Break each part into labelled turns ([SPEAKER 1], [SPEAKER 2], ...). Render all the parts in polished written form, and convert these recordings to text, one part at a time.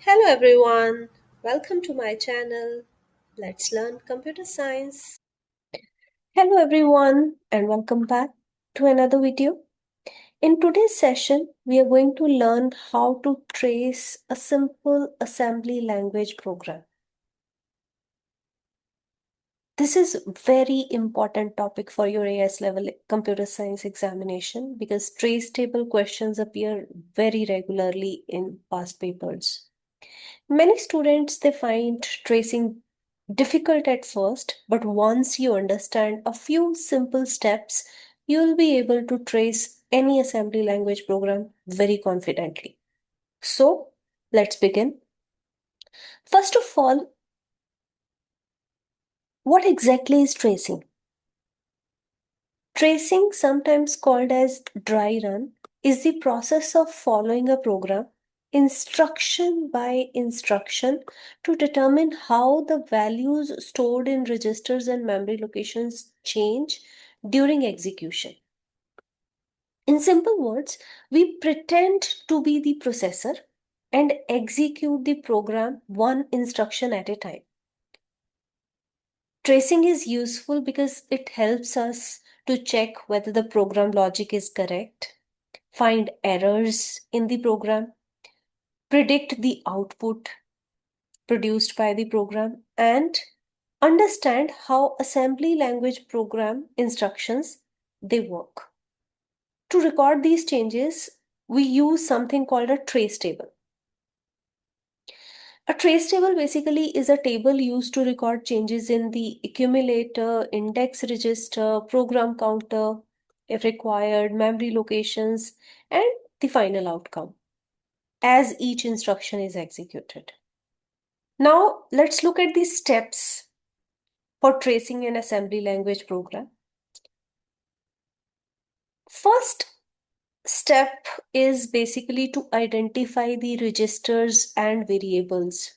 [SPEAKER 1] Hello everyone, welcome to my channel. Let's learn computer science. Hello everyone and welcome back to another video. In today's session, we are going to learn how to trace a simple assembly language program. This is very important topic for your AS level computer science examination because trace table questions appear very regularly in past papers. Many students they find tracing difficult at first, but once you understand a few simple steps, you'll be able to trace any assembly language program very confidently. So, let's begin. First of all, what exactly is tracing? Tracing, sometimes called as dry run, is the process of following a program instruction by instruction to determine how the values stored in registers and memory locations change during execution. In simple words, we pretend to be the processor and execute the program one instruction at a time. Tracing is useful because it helps us to check whether the program logic is correct, find errors in the program, predict the output produced by the program, and understand how assembly language program instructions they work. To record these changes, we use something called a trace table. A trace table basically is a table used to record changes in the accumulator, index register, program counter, if required, memory locations, and the final outcome as each instruction is executed. Now, let's look at the steps for tracing an assembly language program. First step is basically to identify the registers and variables.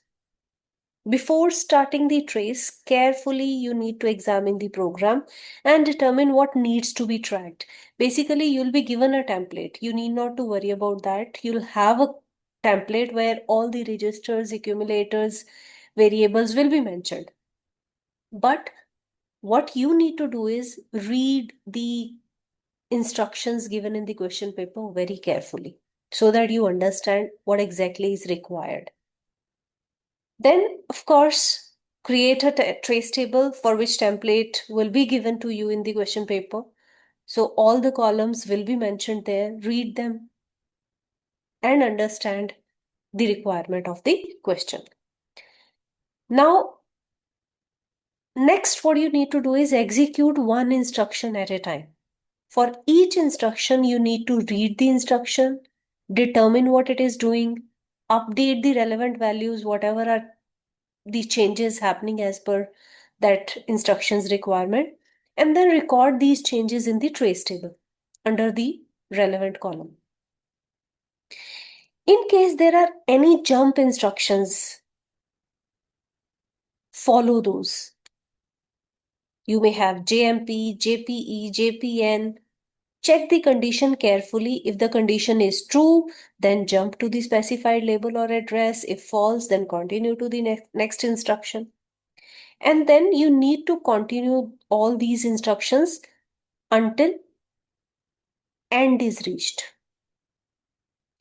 [SPEAKER 1] Before starting the trace, carefully you need to examine the program and determine what needs to be tracked. Basically, you'll be given a template. You need not to worry about that. You'll have a template where all the registers, accumulators, variables will be mentioned. But what you need to do is read the instructions given in the question paper very carefully so that you understand what exactly is required. Then, of course, create a trace table for which template will be given to you in the question paper. So all the columns will be mentioned there. Read them and understand the requirement of the question. Now, next what you need to do is execute one instruction at a time. For each instruction, you need to read the instruction, determine what it is doing, update the relevant values, whatever are the changes happening as per that instructions requirement, and then record these changes in the trace table under the relevant column. In case there are any jump instructions, follow those. You may have JMP, JPE, JPN. Check the condition carefully. If the condition is true, then jump to the specified label or address. If false, then continue to the next instruction. And then you need to continue all these instructions until end is reached.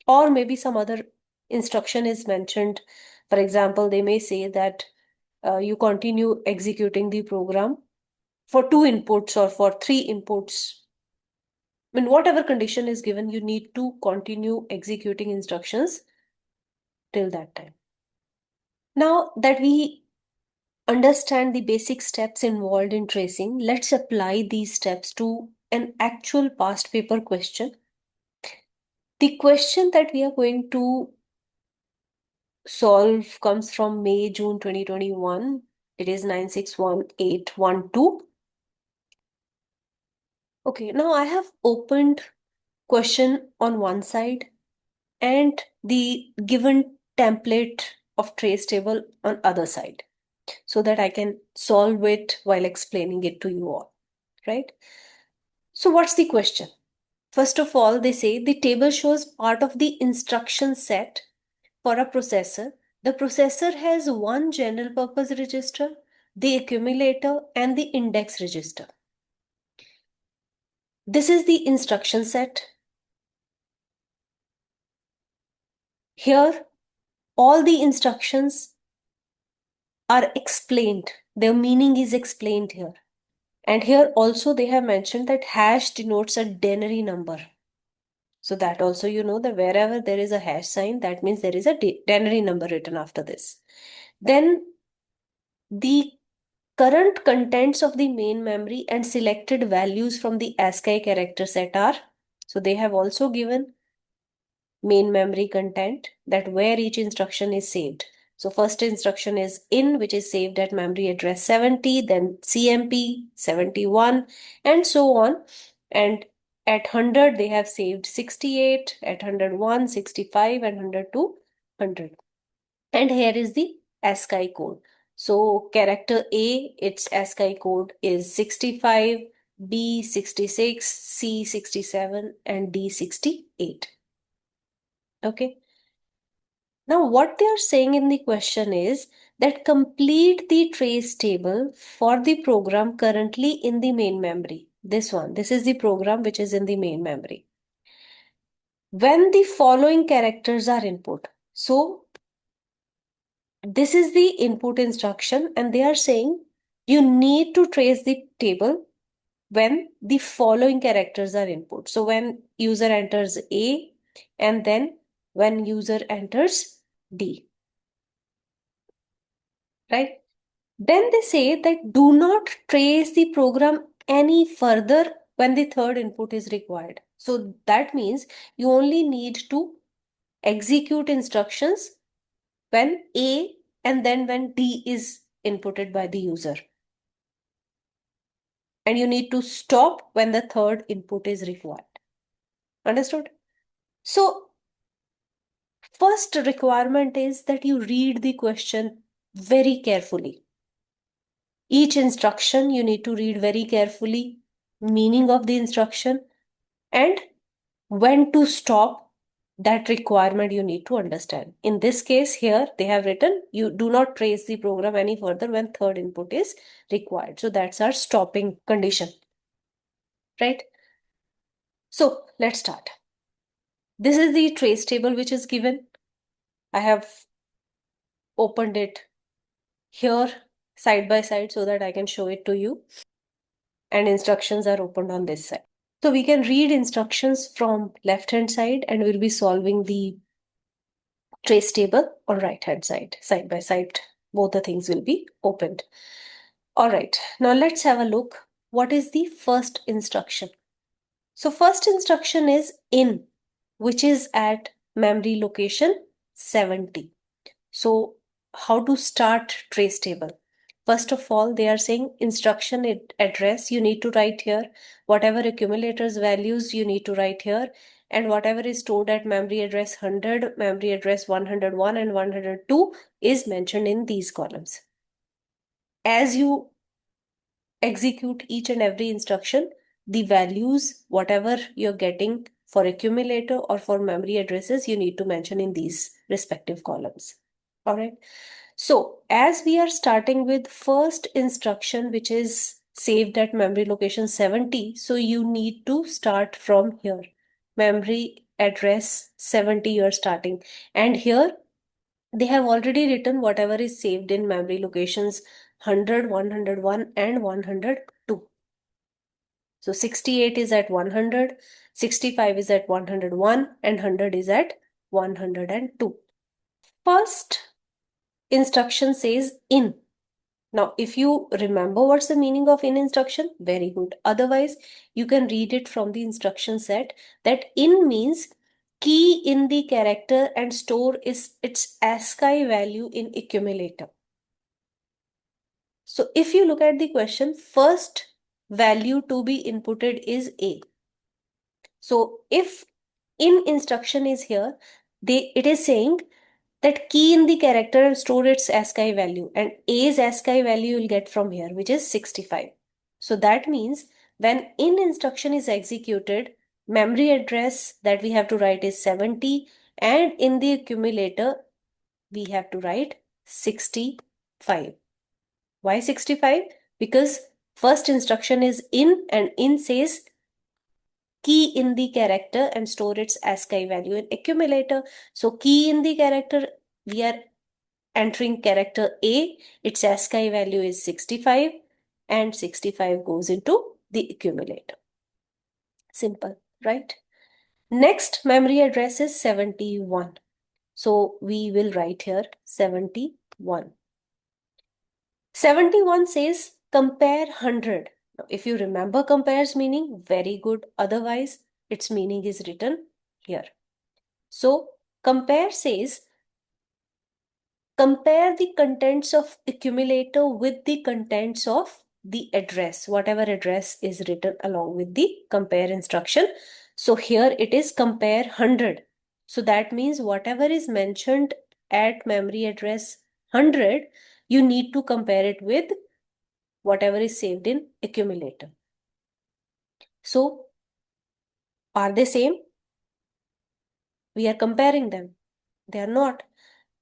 [SPEAKER 1] Or maybe some other instruction is mentioned. For example, they may say that you continue executing the program for 2 inputs or for 3 inputs. I mean, whatever condition is given, you need to continue executing instructions till that time. Now that we understand the basic steps involved in tracing, let's apply these steps to an actual past paper question. The question that we are going to solve comes from May, June 2021. It is 961812. Okay, now I have opened question on one side and the given template of trace table on other side so that I can solve it while explaining it to you all, right? So what's the question? First of all, they say the table shows part of the instruction set for a processor The processor has one general purpose register, the accumulator, and the index register. This is the instruction set. Here, all the instructions are explained. Their meaning is explained here. And here also they have mentioned that hash denotes a denary number. So that also you know that wherever there is a hash sign, that means there is a denary number written after this. Then the current contents of the main memory and selected values from the ASCII character set are, so they have also given main memory content, that where each instruction is saved. So first instruction is in, which is saved at memory address 70, then CMP 71, and so on. And at 100, they have saved 68, at 101, 65, and 102, 100. And here is the ASCII code. So character A, its ASCII code is 65, B 66, C 67, and D 68. Okay. Now, what they are saying in the question is that complete the trace table for the program currently in the main memory. This one, this is the program which is in the main memory. When the following characters are input. So, this is the input instruction, and they are saying you need to trace the table when the following characters are input. So, when user enters A, and then when user enters D. Right? Then they say that do not trace the program any further when the third input is required. So that means you only need to execute instructions when A and then when D is inputted by the user. And you need to stop when the third input is required. Understood? So first requirement is that you read the question very carefully. Each instruction you need to read very carefully, meaning of the instruction, and when to stop, that requirement you need to understand. In this case here, they have written, you do not trace the program any further when third input is required. So that's our stopping condition, right? So let's start. This is the trace table which is given. I have opened it here side by side so that I can show it to you. And instructions are opened on this side. So we can read instructions from left hand side and we'll be solving the trace table on right hand side by side. Both the things will be opened. All right, now let's have a look. What is the first instruction? So first instruction is in, which is at memory location 70. So how to start trace table? First of all, they are saying instruction address you need to write here. Whatever accumulators values you need to write here. And whatever is stored at memory address 100, memory address 101 and 102 is mentioned in these columns. As you execute each and every instruction, the values, whatever you're getting for accumulator or for memory addresses, you need to mention in these respective columns. All right. So as we are starting with first instruction, which is saved at memory location 70, so you need to start from here. Memory address 70 you're starting. And here they have already written whatever is saved in memory locations 100, 101 and 102. So 68 is at 100, 65 is at 101 and 100 is at 102. First instruction says in. Now, if you remember what's the meaning of in instruction, very good. Otherwise, you can read it from the instruction set that in means key in the character and store is its ASCII value in accumulator. So if you look at the question, first value to be inputted is A. So if in instruction is here, it is saying that key in the character and store its ASCII value, and A's ASCII value you'll get from here, which is 65. So that means when in instruction is executed, memory address that we have to write is 70, and in the accumulator we have to write 65. Why 65? Because first instruction is in, and in says key in the character and store its ASCII value in accumulator. So key in the character, we are entering character A, its ASCII value is 65, and 65 goes into the accumulator. Simple, right? Next memory address is 71. So we will write here 71. 71 says compare 100. Now, if you remember compares meaning, very good. Otherwise, its meaning is written here. So compare says compare the contents of accumulator with the contents of the address, whatever address is written along with the compare instruction. So here it is compare 100. So that means whatever is mentioned at memory address 100, you need to compare it with whatever is saved in accumulator. So are they same? We are comparing them. They are not.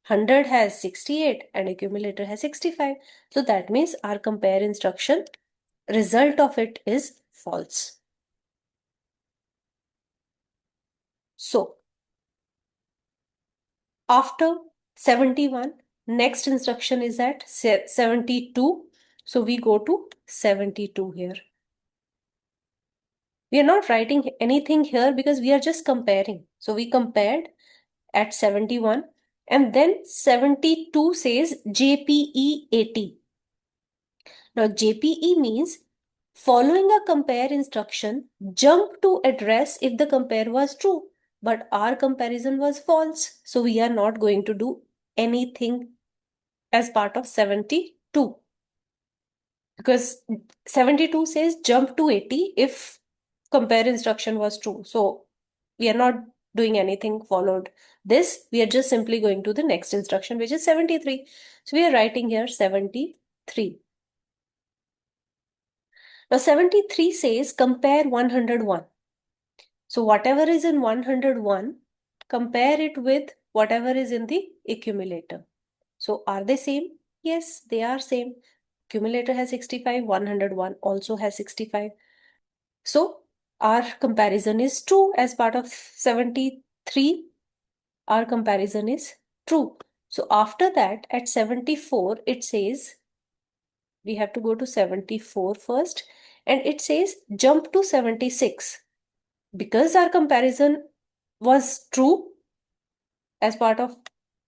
[SPEAKER 1] 100 has 68 and accumulator has 65. So that means our compare instruction, result of it is false. So after 71, next instruction is at 72. So we go to 72 here. We are not writing anything here because we are just comparing. So we compared at 71, and then 72 says JPE 80. Now JPE means following a compare instruction, jump to address if the compare was true, but our comparison was false. So we are not going to do anything as part of 72, because 72 says jump to 80 if compare instruction was true. So we are not doing anything followed this. We are just simply going to the next instruction, which is 73. So we are writing here 73. Now 73 says compare 101. So whatever is in 101, compare it with whatever is in the accumulator. So are they same? Yes, they are same. Accumulator has 65, 101 also has 65. So our comparison is true as part of 73. Our comparison is true. So after that, at 74, it says, we have to go to 74 first, and it says jump to 76. Because our comparison was true as part of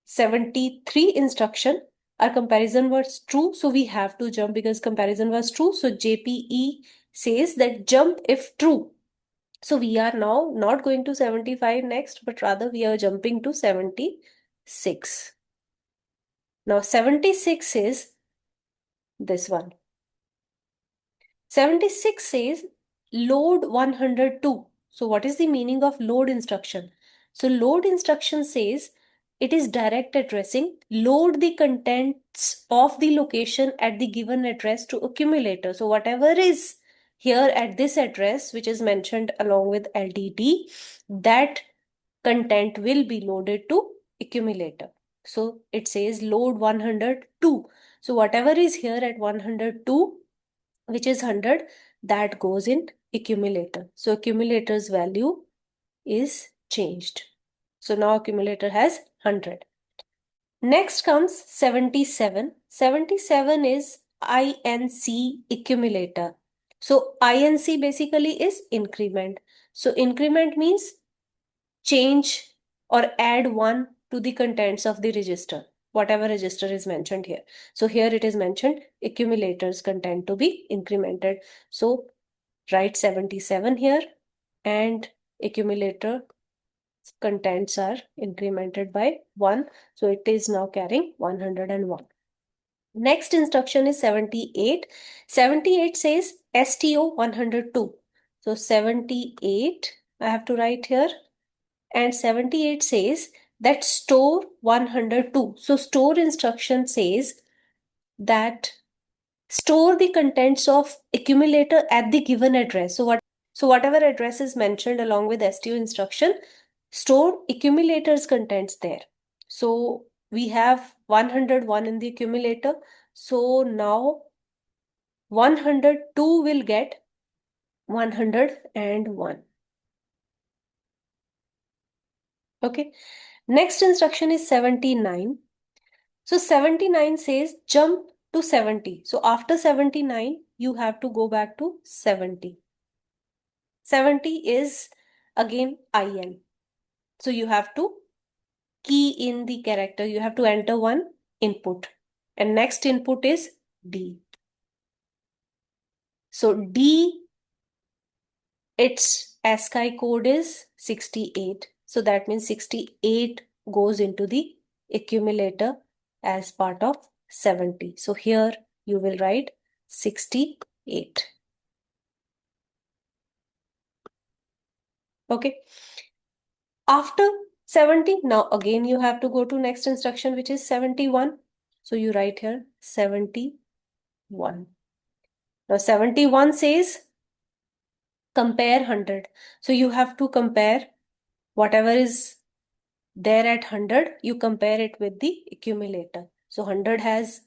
[SPEAKER 1] 73 instruction, our comparison was true, so we have to jump because comparison was true. So JPE says that jump if true. So we are now not going to 75 next, but rather we are jumping to 76. Now 76 is this one. 76 says load 102. So what is the meaning of load instruction? So load instruction says it is direct addressing. Load the contents of the location at the given address to accumulator. So whatever is here at this address, which is mentioned along with LDD, that content will be loaded to accumulator. So it says load 102. So whatever is here at 102, which is 100, that goes in accumulator. So accumulator's value is changed. So now accumulator has 100. Next comes 77. 77 is INC accumulator. So INC basically is increment. So increment means change or add 1 to the contents of the register, whatever register is mentioned here. So here it is mentioned accumulators content to be incremented. So write 77 here, and accumulator contents are incremented by 1. So it is now carrying 101. Next instruction is 78. 78 says STO 102. So 78 I have to write here, and 78 says that store 102. So store instruction says that store the contents of accumulator at the given address. So whatever address is mentioned along with STO instruction, store accumulator's contents there. So we have 101 in the accumulator. So now 102 will get 101. Okay. Next instruction is 79. So 79 says jump to 70. So after 79, you have to go back to 70. 70 is again IN. So you have to key in the character. You have to enter one input. And next input is D. So D, its ASCII code is 68. So that means 68 goes into the accumulator as part of 70. So here you will write 68. Okay. After 70, now again you have to go to next instruction, which is 71. So you write here 71. Now 71 says compare 100. So you have to compare whatever is there at 100, you compare it with the accumulator. So 100 has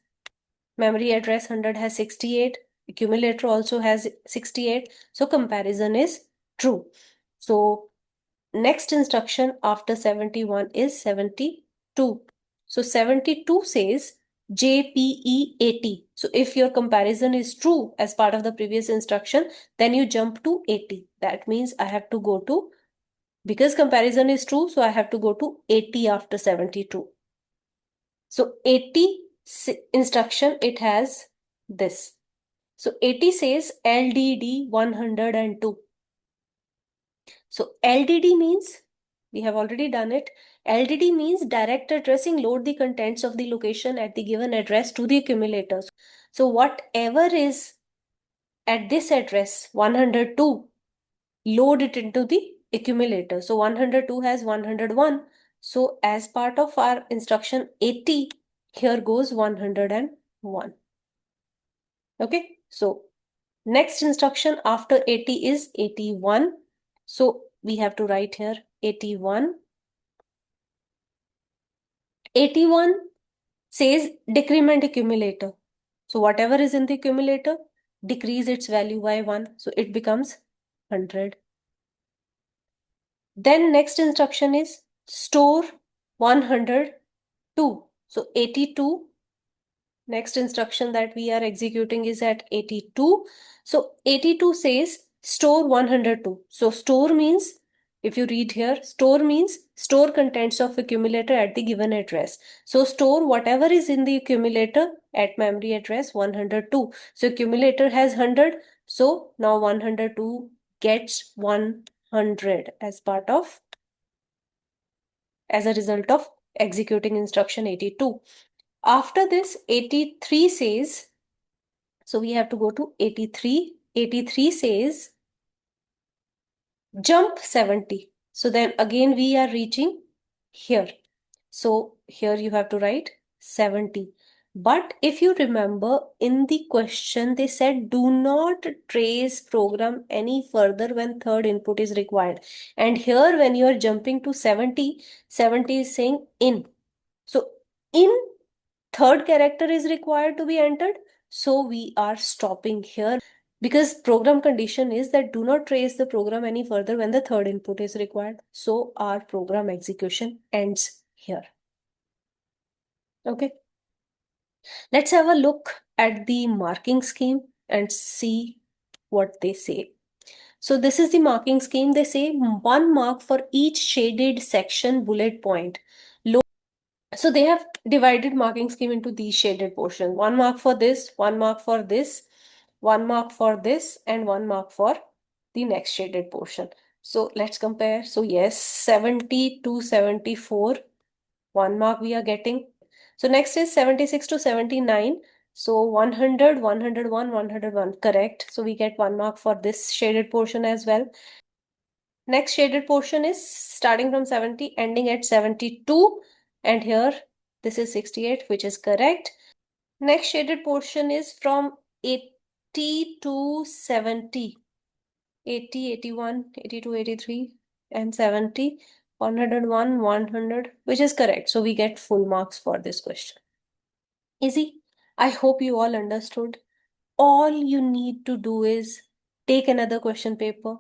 [SPEAKER 1] memory address, 100 has 68, accumulator also has 68. So comparison is true. So next instruction after 71 is 72. So 72 says JPE 80. So if your comparison is true as part of the previous instruction, then you jump to 80. That means I have to go to, because comparison is true, so I have to go to 80 after 72. So 80 instruction, it has this. So 80 says LDD 102. So LDD means, we have already done it. LDD means direct addressing, load the contents of the location at the given address to the accumulator. So whatever is at this address 102, load it into the accumulator. So 102 has 101. So as part of our instruction 80, here goes 101. Okay, so next instruction after 80 is 81. So we have to write here 81. 81 says decrement accumulator. So whatever is in the accumulator, decrease its value by 1. So it becomes 100. Then next instruction is store 102. So 82. Next instruction that we are executing is at 82. So 82 says store 102. So store means, if you read here, store means store contents of accumulator at the given address. So store whatever is in the accumulator at memory address 102. So accumulator has 100. So now 102 gets 100 as a result of executing instruction 82. After this, 83 says, so we have to go to 83. 83 says jump 70. So then again we are reaching here. So here you have to write 70. But if you remember, in the question they said do not trace program any further when third input is required. And here when you are jumping to 70, 70 is saying in. So in third character is required to be entered. So we are stopping here, because program condition is that do not trace the program any further when the third input is required. So our program execution ends here. Okay. Let's have a look at the marking scheme and see what they say. So this is the marking scheme. They say 1 mark for each shaded section bullet point. So they have divided marking scheme into these shaded portions. 1 mark for this, 1 mark for this, 1 mark for this, and 1 mark for the next shaded portion. So let's compare. So yes, 70 to 74, 1 mark we are getting. So next is 76 to 79. So 100, 101, 101, correct. So we get 1 mark for this shaded portion as well. Next shaded portion is starting from 70, ending at 72. And here, this is 68, which is correct. Next shaded portion is from 80 to 70. 80, 81, 82, 83, and 70. 101, 100, which is correct. So we get full marks for this question. Easy. I hope you all understood. All you need to do is take another question paper,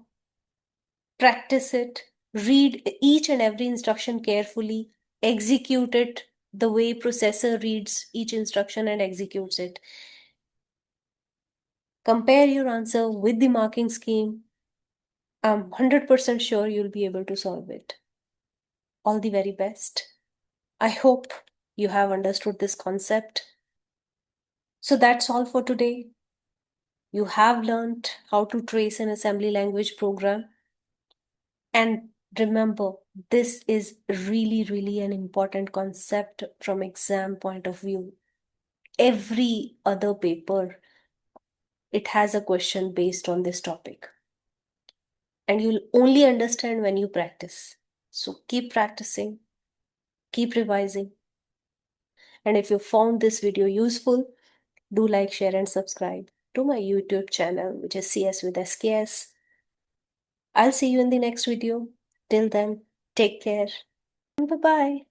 [SPEAKER 1] practice it, read each and every instruction carefully, execute it the way processor reads each instruction and executes it. Compare your answer with the marking scheme. I'm 100% sure you'll be able to solve it. All the very best. I hope you have understood this concept. So that's all for today. You have learned how to trace an assembly language program. And remember, this is really, really an important concept from exam point of view. Every other paper, it has a question based on this topic. And you'll only understand when you practice. So keep practicing, keep revising. And if you found this video useful, do like, share, and subscribe to my YouTube channel, which is CS with SKS. I'll see you in the next video. Till then, take care. Bye-bye.